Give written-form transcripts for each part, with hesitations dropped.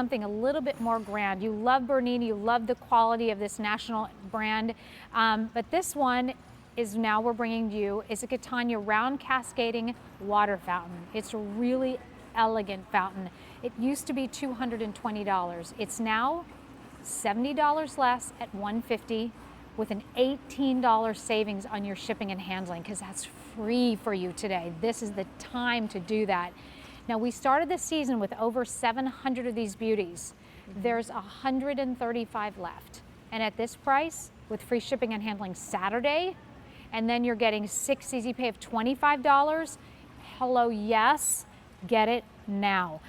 Something a little bit more grand. You love Bernini, you love the quality of this national brand, but this one is now we're bringing you is a Catania round cascading water fountain. It's a really elegant fountain. It used to be $220. It's now $70 less at $150 with an $18 savings on your shipping and handling, because that's free for you today. This is the time to do that. Now, we started this season with over 700 of these beauties. There's 135 left. And at this price, with free shipping and handling Saturday, and then you're getting 6 easy pay of $25, hello, yes, get it now.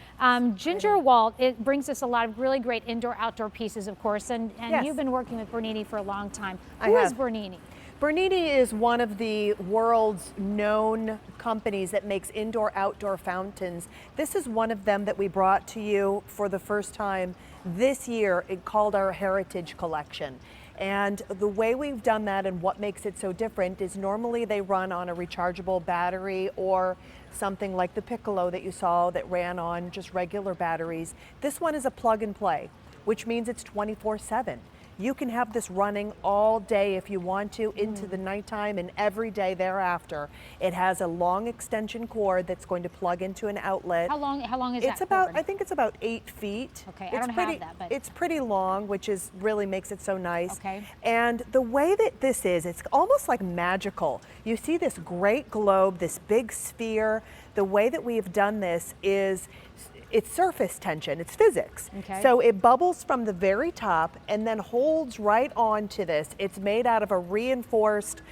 Ginger Wall, it brings us a lot of really great indoor-outdoor pieces, of course, and Yes. You've been working with Bernini for a long time. I Who is have. Bernini? Bernini is one of the world's known companies that makes indoor-outdoor fountains. This is one of them that we brought to you for the first time this year. It called our Heritage Collection. And the way we've done that and what makes it so different is normally they run on a rechargeable battery or something like the Piccolo that you saw that ran on just regular batteries. This one is a plug and play, which means it's 24/7. You can have this running all day if you want to, into the nighttime and every day thereafter. It has a long extension cord that's going to plug into an outlet. How long is It's that about, cord? I think it's about 8 feet. Okay, I It's don't pretty, have that, but- It's pretty long, which is really makes it so nice. Okay. And the way that this is, it's almost like magical. You see this great globe, this big sphere. The way that we have done this is it's surface tension, it's physics. Okay. So it bubbles from the very top and then holds right on to this. It's made out of a reinforced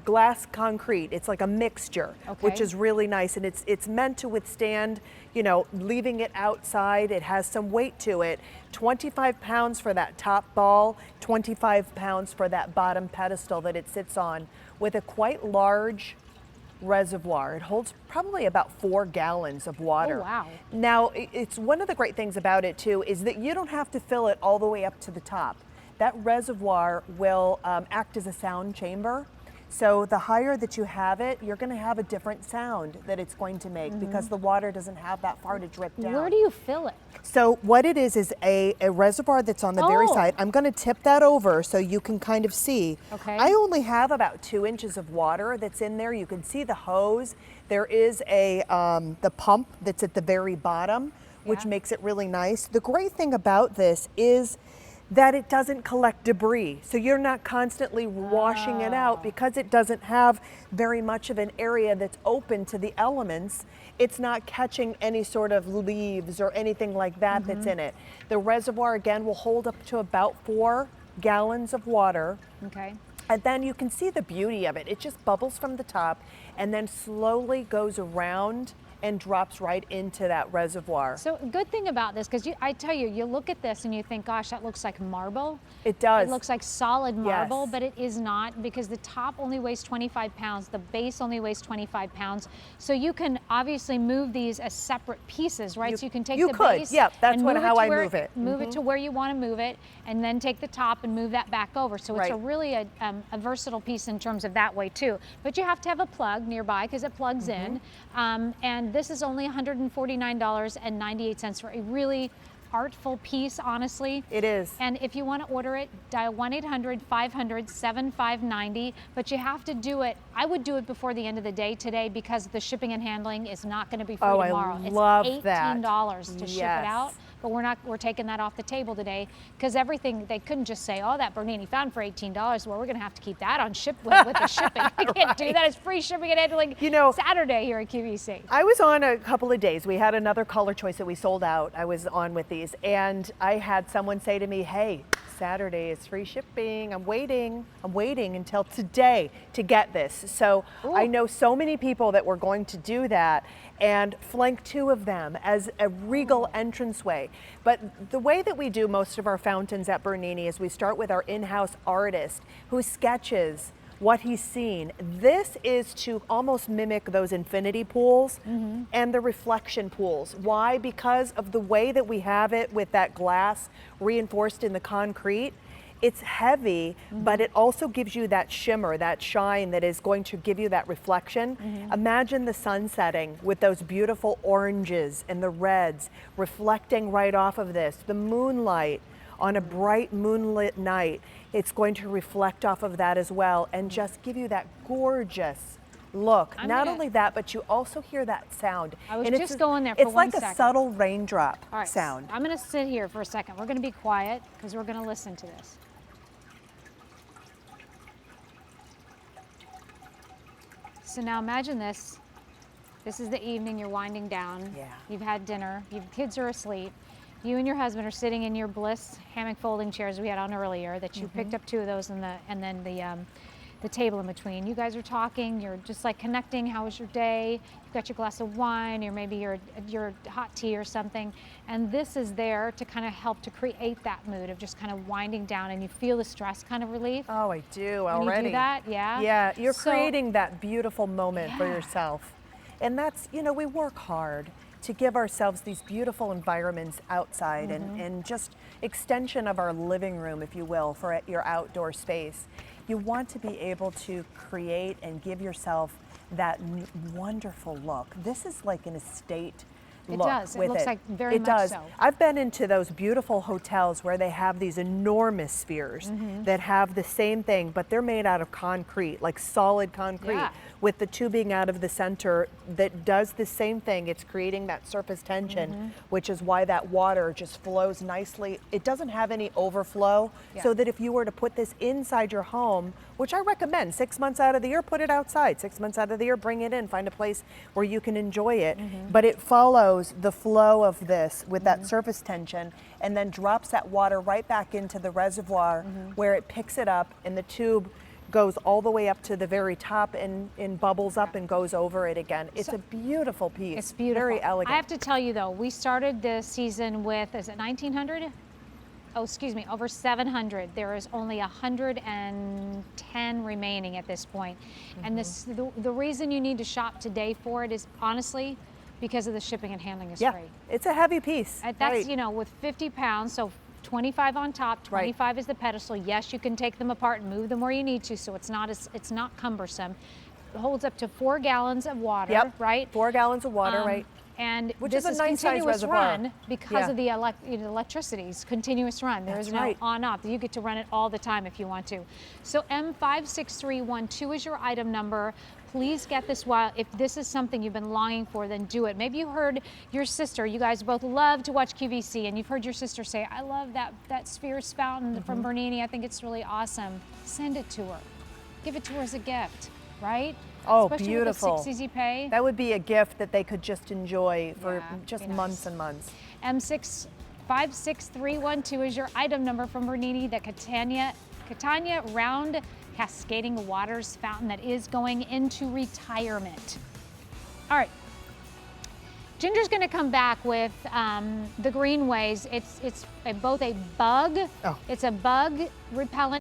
glass concrete. It's like a mixture, which Okay. is really nice. And it's meant to withstand, you know, leaving it outside. It has some weight to it. 25 pounds for that top ball, 25 pounds for that bottom pedestal that it sits on, with a quite large reservoir. It holds probably about 4 gallons of water. Oh, wow. Now, it's one of the great things about it too is that you don't have to fill it all the way up to the top. That reservoir will act as a sound chamber. So the higher that you have it, you're going to have a different sound that it's going to make because the water doesn't have that far to drip down. Where do you fill it? So what it is a reservoir that's on the very Oh. side. I'm going to tip that over so you can kind of see. Okay. I only have about 2 inches of water that's in there. You can see the hose. There is the pump that's at the very bottom, which Yeah. makes it really nice. The great thing about this is that it doesn't collect debris. So you're not constantly washing it out because it doesn't have very much of an area that's open to the elements. It's not catching any sort of leaves or anything like that that's in it. The reservoir, again, will hold up to about 4 gallons of water. Okay. And then you can see the beauty of it. It just bubbles from the top and then slowly goes around and drops right into that reservoir. So good thing about this, because I tell you, you look at this and you think, gosh, that looks like marble. It does. It looks like solid marble, Yes. but it is not, because the top only weighs 25 pounds, the base only weighs 25 pounds. So you can obviously move these as separate pieces, right? So you can take you the could, base yeah, that's and what- move it how to I where- move it. Move it to where you want to move it, and then take the top and move that back over. So it's Right. really a versatile piece in terms of that way too. But you have to have a plug nearby because it plugs in. And this is only $149.98 for a really artful piece, honestly. It is. And if you want to order it, dial 1-800-500-7590, but you have to do it. I would do it before the end of the day today because the shipping and handling is not going to be free Oh, I tomorrow. love it's that. $18 to ship it Yes. out, but we're taking that off the table today because everything, they couldn't just say, oh, that Bernini found for $18. Well, we're going to have to keep that on with the shipping. I can't do that. It's free shipping and handling, You know, Saturday here at QVC. I was on a couple of days. We had another color choice that we sold out. I was on with these, and I had someone say to me, hey, Saturday is free shipping. I'm waiting until today to get this. So I Ooh. know so many people that were going to do that and flank 2 of them as a regal entranceway. But the way that we do most of our fountains at Bernini is we start with our in-house artist who sketches what he's seen. This is to almost mimic those infinity pools and the reflection pools. Why? Because of the way that we have it with that glass reinforced in the concrete. It's heavy, but it also gives you that shimmer, that shine that is going to give you that reflection. Imagine the sun setting with those beautiful oranges and the reds reflecting right off of this. The moonlight on a bright moonlit night, it's going to reflect off of that as well and just give you that gorgeous look. Not only that, but you also hear that sound. I was and just going there for 1 second. It's like a subtle raindrop All right, sound. I'm going to sit here for a second. We're going to be quiet because we're going to listen to this. So now imagine this. This is the evening, you're winding down. Yeah. You've had dinner, your kids are asleep. You and your husband are sitting in your Bliss hammock folding chairs we had on earlier that you picked up 2 of those and then the table in between. You guys are talking, you're just like connecting, how was your day? You've got your glass of wine or maybe your hot tea or something. And this is there to kind of help to create that mood of just kind of winding down, and you feel the stress kind of relief. Oh, I do already. When you do that, yeah? Yeah, you're creating that beautiful moment for yourself. And that's, you know, we work hard to give ourselves these beautiful environments outside and just extension of our living room, if you will, for your outdoor space. You want to be able to create and give yourself that wonderful look. This is like an estate look. It does. It looks like very much so. I've been into those beautiful hotels where they have these enormous spheres that have the same thing, but they're made out of concrete, like solid concrete, with the tubing out of the center that does the same thing. It's creating that surface tension, which is why that water just flows nicely. It doesn't have any overflow, so that if you were to put this inside your home, which I recommend, 6 months out of the year, put it outside. 6 months out of the year, bring it in, find a place where you can enjoy it. But it follows the flow of this with that surface tension and then drops that water right back into the reservoir where it picks it up, and the tube goes all the way up to the very top and bubbles up and goes over it again. It's a beautiful piece. It's beautiful. Very elegant. I have to tell you though, we started this season with, is it 1900? Oh, excuse me, over 700. There is only 110 remaining at this point. And the reason you need to shop today for it is honestly because of the shipping and handling is free. It's a heavy piece. That's, you know, with 50 pounds, so 25 on top, 25 is the pedestal. Yes, you can take them apart and move them where you need to, so it's not cumbersome. It holds up to 4 gallons of water, right? 4 gallons of water, right? And which this is a nice continuous reservoir. run because of the electricity's continuous run. There is no on-off. You get to run it all the time if you want to. So M56312 is your item number. Please get this while, if this is something you've been longing for, then do it. Maybe you heard your sister, you guys both love to watch QVC, and you've heard your sister say, I love that Spheres fountain from Bernini. I think it's really awesome. Send it to her. Give it to her as a gift, right? Oh, especially beautiful. With the 6 easy pay. That would be a gift that they could just enjoy for just months and months. M56312 is your item number from Bernini, the Catania round cascading waters fountain that is going into retirement. All right. Ginger's going to come back with the greenways. It's both a bug, it's a bug repellent